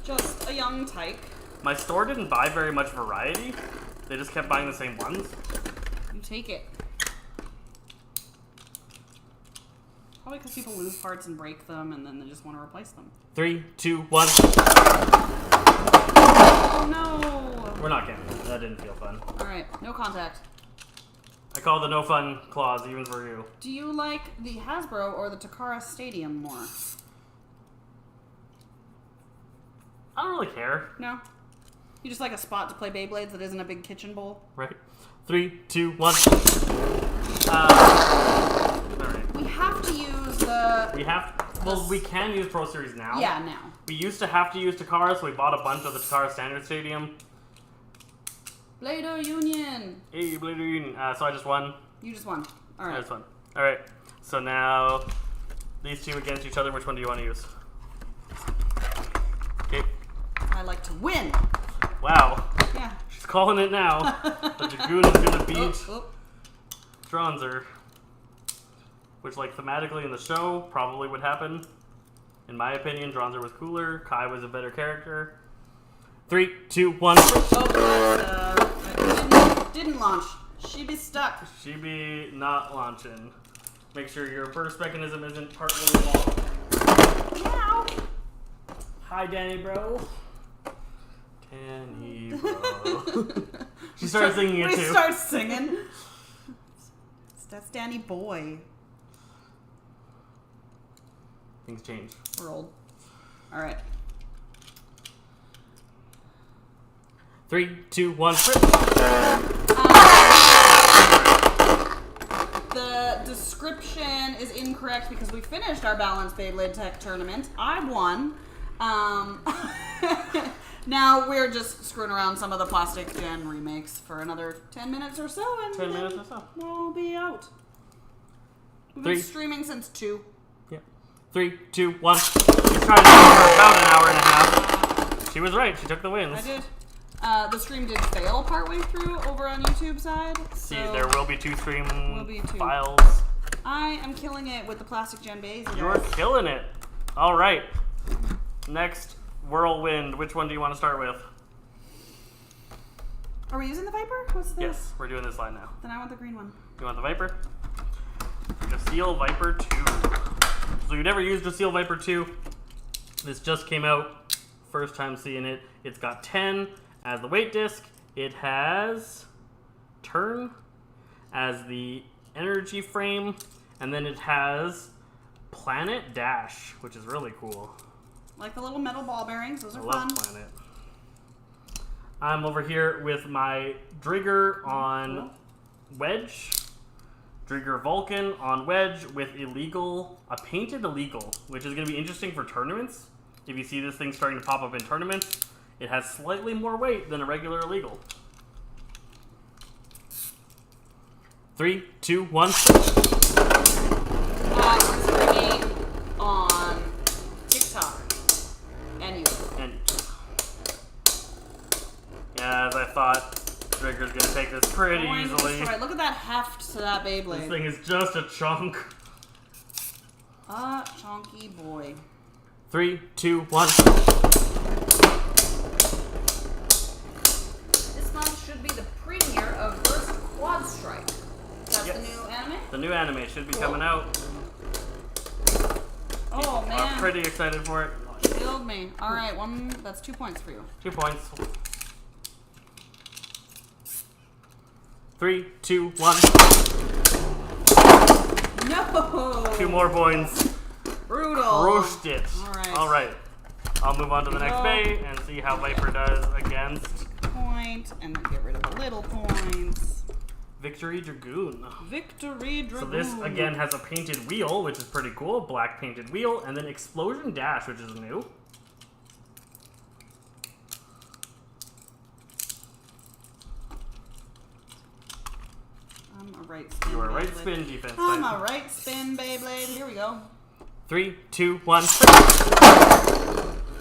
Just a young tyke. My store didn't buy very much variety. They just kept buying the same ones. You take it. Probably because people lose parts and break them, and then they just want to replace them. 3, 2, 1. Oh no! We're not getting it. That didn't feel fun. Alright, no contact. I call the no fun clause even for you. Do you like the Hasbro or the Takara Stadium more? I don't really care. No? You just like a spot to play Beyblades that isn't a big kitchen bowl? Right? 3, 2, 1. Alright. We have to use the... We have... Well, we can use Pro Series now. Yeah, now. We used to have to use Takara, so we bought a bunch of the Takara Standard Stadium. Blader Union! Hey, Blade Union. So I just won. You just won. I Alright. just won. Alright. So now, these two against each other. Which one do you want to use? Okay. I like to win! Wow. Yeah. She's calling it now. The Dragoon is going to beat Dronzer. Which, like, thematically in the show, probably would happen. In my opinion, Dronzer was cooler. Kai was a better character. 3, 2, 1. Oh, didn't launch. She be stuck. She be not launching. Make sure your burst mechanism isn't partly involved. Meow. Hi, Danny, bro. Danny, bro. She started singing it too. We start singing. That's Danny boy. Things change. We're old. All right. 3, 2, 1. The description is incorrect because we finished our balanced Beyblade Tech tournament. I won. Now we're just screwing around some of the Plastic Gen remakes for another 10 minutes or so, and 10 minutes or so. We'll be out. We've been 3. streaming since 2. Yeah. 3, 2, 1. She's trying to do it for about an hour and a half. She was right. She took the wins. I did. The stream did fail partway through over on YouTube side. See, so there will be 2 stream files. I am killing it with the Plastic Gen Beys. You're killing it. All right. Next, Whirlwind. Which one do you want to start with? Are we using the Viper? What's this? Yes, we're doing this line now. Then I want the green one. You want the Viper? Steel Viper 2. So you never used a Steel Viper 2. This just came out. First time seeing it. It's got 10 as the weight disc. It has turn as the energy frame. And then it has Planet Dash, which is really cool. Like the little metal ball bearings. Those are I fun. love Planet. I'm over here with my Drigger on Wedge. Drigger Vulcan on Wedge with a painted illegal, which is going to be interesting for tournaments. If you see this thing starting to pop up in tournaments, it has slightly more weight than a regular illegal. 3, 2, 1. Streaming on TikTok and YouTube. Yeah, as I thought, Drigger's going to take this pretty easily. Look at that heft to that Beyblade. This thing is just a chunk. A chunky boy. 3, 2, 1. This month should be the premiere of Burst Quad Strike. That's Yes. the new anime? The new anime should be coming out. Oh, man. I'm pretty excited for it. Killed me. Alright, that's 2 points for you. 2 points. 3, 2, 1. No! 2 more points. Brutal. Crushed it. All right. I'll move on to the next bay and see how Viper does against point, and then get rid of the little points. Victory Dragoon. Victory Dragoon. So this again has a painted wheel, which is pretty cool. Black painted wheel, and then Explosion Dash, which is new. I'm a right spin. You are right Beyblade. spin defense. I'm a right spin Beyblade. Here we go. 3, 2, 1.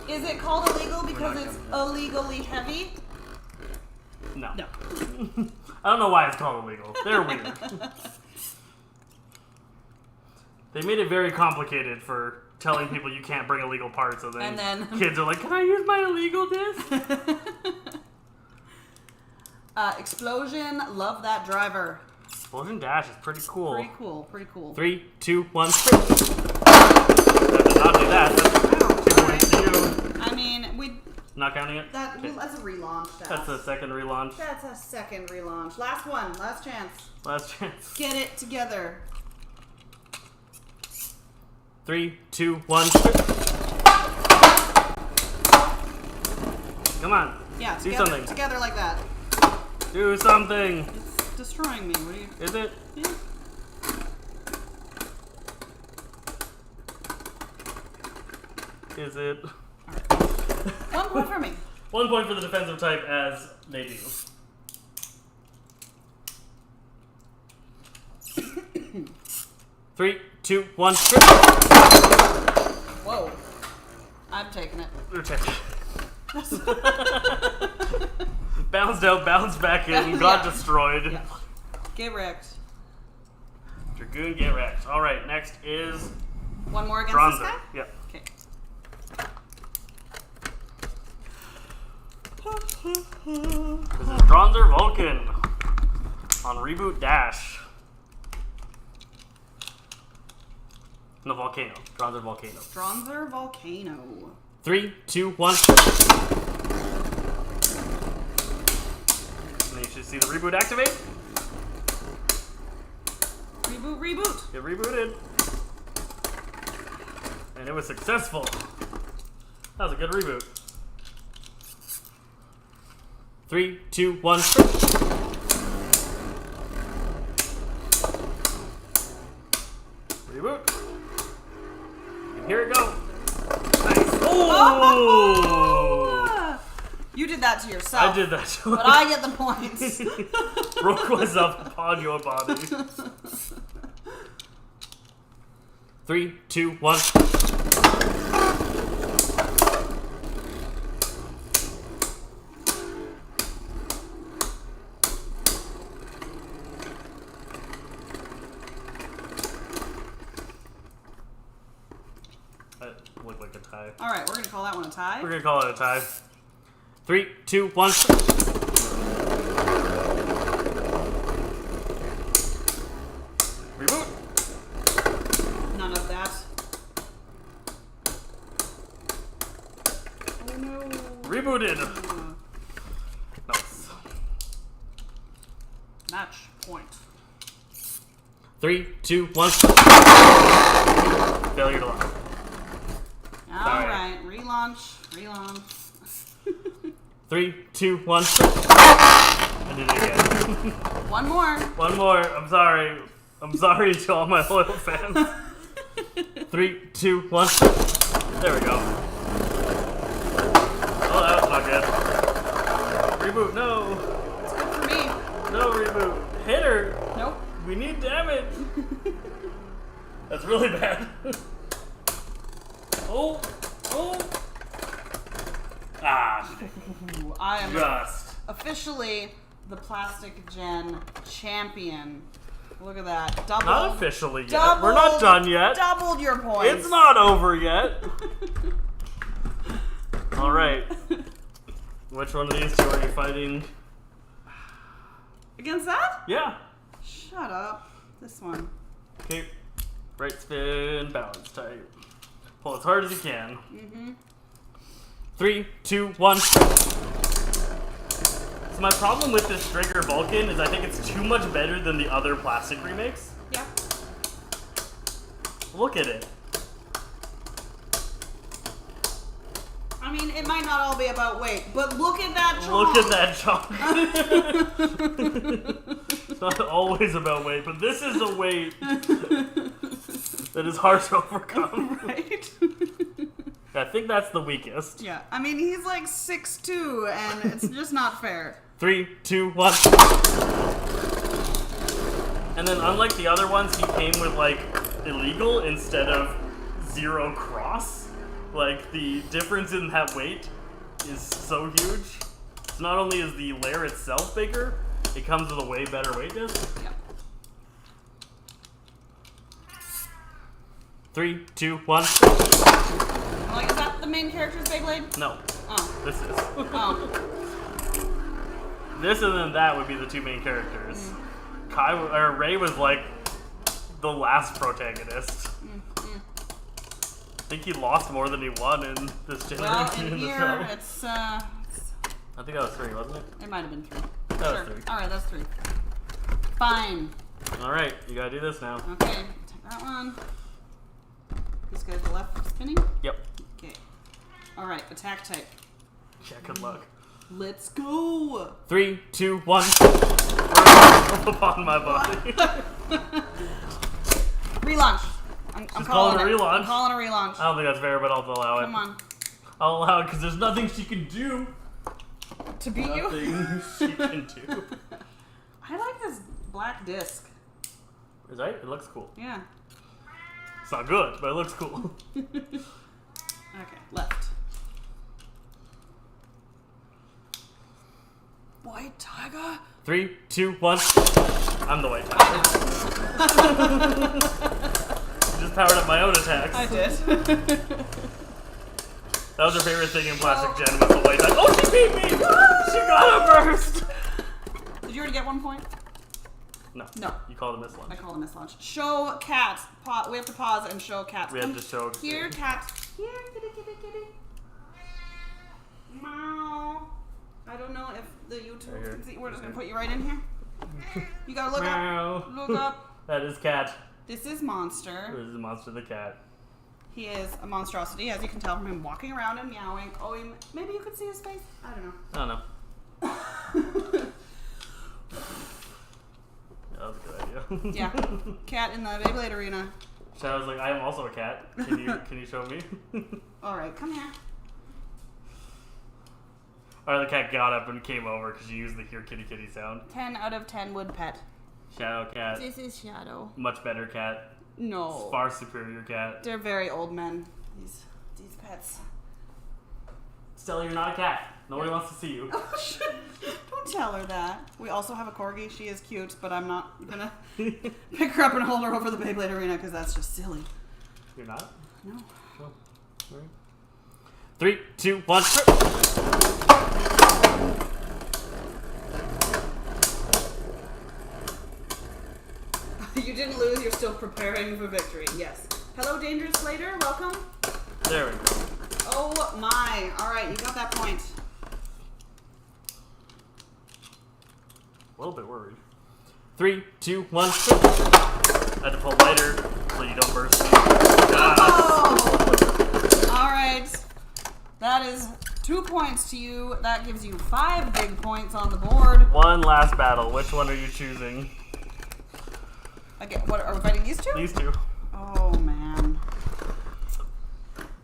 Is it called illegal because it's illegally heavy? No. No. I don't know why it's called illegal. They're weird. They made it very complicated for telling people you can't bring illegal parts, and then kids are like, "Can I use my illegal disc?" Explosion, love that driver. Explosion Dash is pretty cool. Pretty cool, pretty cool. 3, 2, 1. That did not do that. That's 2 points to you. I mean, we. Not counting it? That's a relaunch. That's a second relaunch. That's a second relaunch. Last one. Last chance. Last chance. Get it together. 3, 2, 1. Come on. Yeah, do something. Together like that. Do something. It's destroying me. What are you? Is it? Yeah. Is it? All right. 1 point for me. 1 point for the defensive type, as they do. Three, 2, 1. Whoa. I'm taking it. You're taking it. Bounced out, bounced back in, got destroyed. Yeah. Get wrecked. Dragoon, get wrecked. Alright, next is One more against Dronzer. this guy? Yep. Okay. This is Dronzer Vulcan on Reboot Dash. No, Volcano. Dronzer Volcano. Dronzer Volcano. 3, 2, 1. And then you should see the reboot activate. Reboot, reboot. It rebooted. And it was successful. That was a good reboot. 3, 2, 1. Reboot. And here it go. Nice. Oh! You did that to yourself. I did that to But I get the points. Broke myself upon your body. 3, 2, 1. That looked like a tie. Alright, we're going to call that one a tie. We're gonna call it a tie. 3, 2, 1. Reboot. None of that. Oh no. Rebooted. Nice. Match point. 3, 2, 1. Failure to lock. Alright, relaunch. 3, 2, 1. I did it again. One more. One more. I'm sorry. I'm sorry to all my loyal fans. 3, 2, 1. There we go. Oh, that was not good. Reboot, no. It's good for me. No reboot. Hit her. Nope. We need damage. That's really bad. Oh. Ah, Ooh, I am just. officially the Plastic Gen champion. Look at that. Double. Not officially yet. Doubled, We're not done yet. Doubled your points. It's not over yet. Alright. Which one of these two are you fighting? Against that? Yeah. Shut up. This one. Okay. Right spin, balance type. Pull as hard as you can. 3, 2, 1. So my problem with this Trigger Vulcan is I think it's too much better than the other plastic remakes. Yeah. Look at it. I mean, it might not all be about weight, but look at that chunk. Look at that chunk. It's not always about weight, but this is a weight that is hard to overcome. Right? I think that's the weakest. Yeah. I mean, he's like 6'2", and it's just not fair. 3, 2, 1. And then unlike the other ones, he came with like illegal instead of 0 cross. Like the difference in that weight is so huge. So not only is the layer itself bigger, it comes with a way better weight disc. Yep. 3, 2, 1. Like, is that the main character's Beyblade? No, Oh. this is. Oh. This and then that would be the two main characters. Ray was like the last protagonist. I think he lost more than he won in this generation. Well, in the here, show. it's, I think that was 3, wasn't it? it might have been 3. That Sure. was 3. Alright, that's 3. Fine. Alright, you gotta do this now. Okay, take that one. This guy's the left spinning? Yep. Okay. Alright, attack type. Yeah, good luck. Let's go! 3, 2, 1. Upon my body. Relaunch. I'm calling calling a it. relaunch. I'm calling a relaunch. I don't think that's fair, but I'll allow it. Come on. I'll allow it because there's nothing she can do. To beat you? Nothing she can do. I like this black disc. Is that? It looks cool. Yeah. It's not good, but it looks cool. Okay, left. White tiger. 3, 2, 1. I'm the white tiger. Just powered up my own attacks. I did. That was her favorite thing in Plastic Gen was the white tiger. Oh, she beat me! She got a burst! Did you already get 1 point? No. No. You called a miss launch. I called a miss launch. Show cat. We have to pause and show cat. We have to show. Here, cat. Here, kitty, kitty, kitty. Meow. I don't know if the YouTube can see. We're just gonna put you right in here. You gotta look up. Look up. That is cat. This is Monster. This is Monster the cat. He is a monstrosity, as you can tell from him walking around and meowing. Oh, maybe you could see his face. I don't know. I don't know. That was a good idea. Yeah. Cat in the Beyblade arena. Shadow's like, I am also a cat. Can you show me? Alright, come here. Alright, the cat got up and came over because she used the hear kitty kitty sound. 10 out of 10 would pet. Shadow cat. This is Shadow. Much better cat. No. Far superior cat. They're very old men. These pets. Stella, you're not a cat. Nobody wants to see you. Don't tell her that. We also have a corgi. She is cute, but I'm not gonna pick her up and hold her over the Beyblade arena because that's just silly. You're not? No. Oh. All right. 3, 2, 1. You didn't lose. You're still preparing for victory. Yes. Hello, Dangerous Slater. Welcome. There we go. Oh my. All right, you got that point. A little bit worried. 3, 2, 1. I had to pull lighter so you don't burst me. Oh! All right. That is 2 points to you. That gives you 5 big points on the board. One last battle. Which one are you choosing? Okay, what are we fighting? These two? These two. Oh man.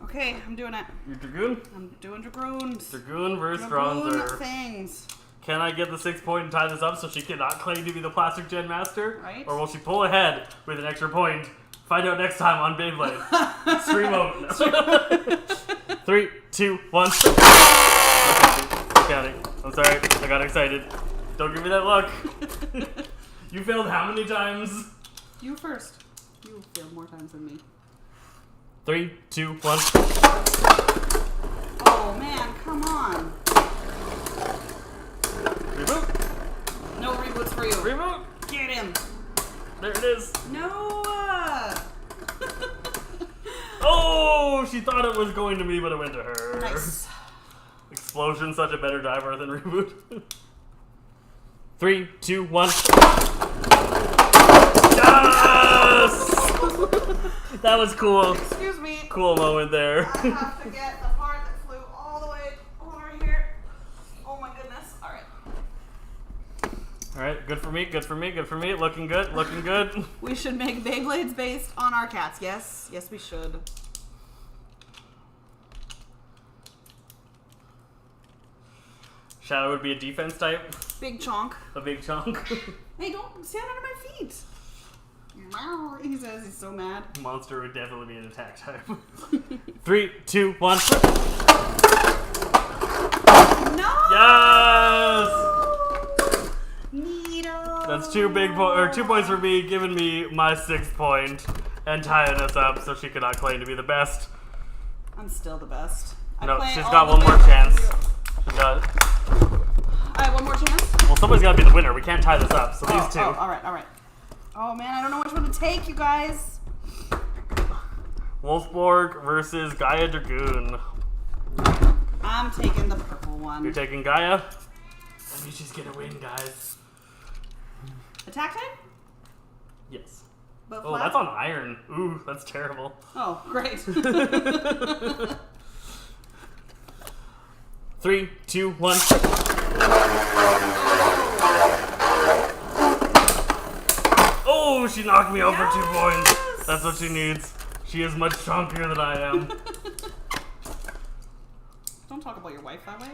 Okay, I'm doing it. Your Dragoon? I'm doing Dragoons. Dragoon versus Dragoon Bronzer. things. Can I get the 6 point and tie this up so she cannot claim to be the Plastic Gen Master? Right. Or will she pull ahead with an extra point? Find out next time on Beyblade. Stream out. 3, 2, 1. Counting. I'm sorry. I got excited. Don't give me that look. You failed how many times? You first. You failed more times than me. 3, 2, 1. Oh man, come on. Reboot. No reboots for you. Reboot. Get him. There it is. No. Oh, she thought it was going to me, but it went to her. Nice. Explosion, such a better diver than reboot. 3, 2, 1. Yes! That was cool. Excuse me. Cool moment there. I have to get the part that flew all the way over here. Oh my goodness. All right. All right, good for me, good for me, good for me. Looking good, looking good. We should make Beyblades based on our cats. Yes. Yes, we should. Shadow would be a defense type. Big chonk. A big chunk. Hey, don't stand under my feet. He says he's so mad. Monster would definitely be an attack type. 3, 2, 1. No! Yes! Neato. That's 2 points for me, giving me my 6th point and tying us up so she cannot claim to be the best. I'm still the best. No, she's got one more chance. She's got... I have one more chance? Well, somebody's got to be the winner. We can't tie this up, so these two. Oh, all right. Oh man, I don't know which one to take, you guys. Wolfborg versus Gaia Dragoon. I'm taking the purple one. You're taking Gaia? That means she's gonna win, guys. Attack type? Yes. But Oh, flat? that's on iron. Ooh, that's terrible. Oh, great. 3, 2, 1. Oh, she knocked me out for 2 points. That's what she needs. She is much stronger than I am. Don't talk about your wife that way.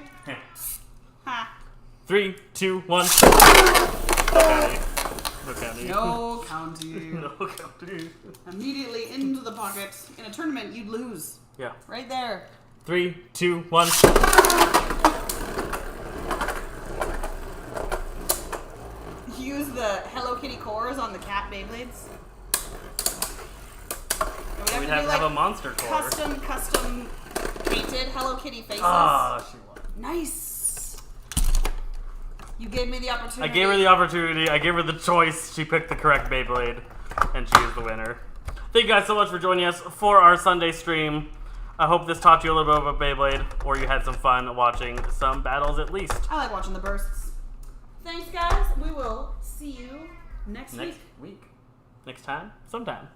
Ha. 3, 2, 1. No county. No counting. No county. Immediately into the pocket. In a tournament, you'd lose. Yeah. Right there. 3, 2, 1. use the Hello Kitty cores on the cat Beyblades? And We'd have to have a monster core. Custom painted Hello Kitty faces. Ah, she won. Nice. You gave me the opportunity. I gave her the opportunity. I gave her the choice. She picked the correct Beyblade, and she is the winner. Thank you guys so much for joining us for our Sunday stream. I hope this taught you a little bit about Beyblade, or you had some fun watching some battles at least. I like watching the bursts. Thanks, guys. We will see you next week. Next time? Sometime.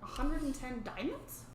$110 diamonds?